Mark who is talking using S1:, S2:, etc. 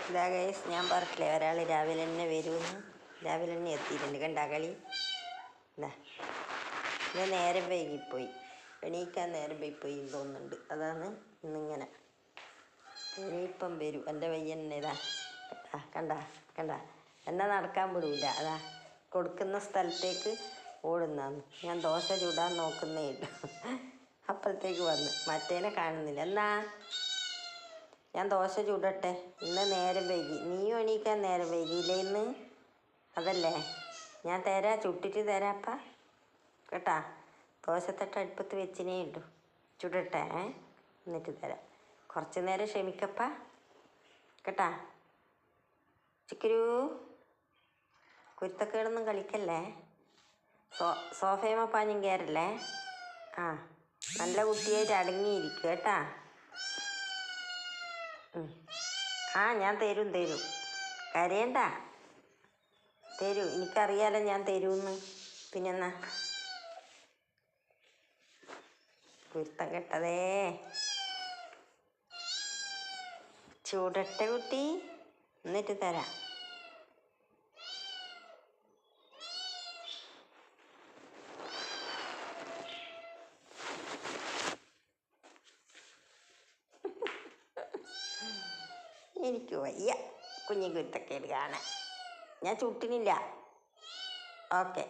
S1: ഇതാ ഗൈസ്, ഞാൻ പറഞ്ഞില്ലേ ഒരാൾ രാവിലെ തന്നെ വരുമെന്ന്. രാവിലെ തന്നെ എത്തിയിട്ടുണ്ട്. കണ്ടാ കളി. ഇതാ ഇത് നേരം വൈകിപ്പോയി, എണീക്കാൻ നേരം വൈകിപ്പോയി തോന്നുന്നുണ്ട്. അതാണ് ഇന്നിങ്ങനെ. ഇനിയിപ്പം വരും എൻ്റെ പയ്യൻ. ഇതാ കണ്ട കണ്ട എന്നെ നടക്കാൻ വിടൂല. അതാ കൊടുക്കുന്ന സ്ഥലത്തേക്ക് ഓടുന്നാന്ന്. ഞാൻ ദോശ ചൂടാൻ നോക്കുന്നേ ഇല്ല, അപ്പോഴത്തേക്ക് വന്ന്. മറ്റേനെ കാണുന്നില്ല. എന്നാ ഞാൻ ദോശ ചൂടട്ടെ. ഇന്ന് നേരം വൈകി, നീയും എണീക്കാൻ നേരം വൈകിയില്ലേ ഇന്ന്? അതല്ലേ ഞാൻ തരാം, ചുട്ടിട്ട് തരാപ്പ കേട്ടാ. ദോശത്തട്ട അടുപ്പത്ത് വെച്ചിനേ ഉള്ളൂ. ചുടട്ടെ എന്നിട്ട് തരാം. കുറച്ച് നേരം ക്ഷമിക്കപ്പ കേട്ടാ. ചിക്കരു കുരുത്തക്കേടൊന്നും കളിക്കല്ലേ. സോഫയമ പാഞ്ഞും കയറല്ലേ. നല്ല കുട്ടിയായിട്ട് അടങ്ങിയിരിക്കുക കേട്ടാ. ഞാൻ തരും കരയണ്ട. തരൂ, എനിക്കറിയാലോ ഞാൻ തരൂന്ന്. പിന്നെന്നാ കുരുത്തം കെട്ടതേ. ചൂടട്ടെ കുട്ടി, എന്നിട്ട് തരാം. എനിക്ക് വയ്യ കുഞ്ഞു കുരുത്തക്കേട് കാണാൻ. ഞാൻ ചുട്ടിനില്ല. ഓക്കെ.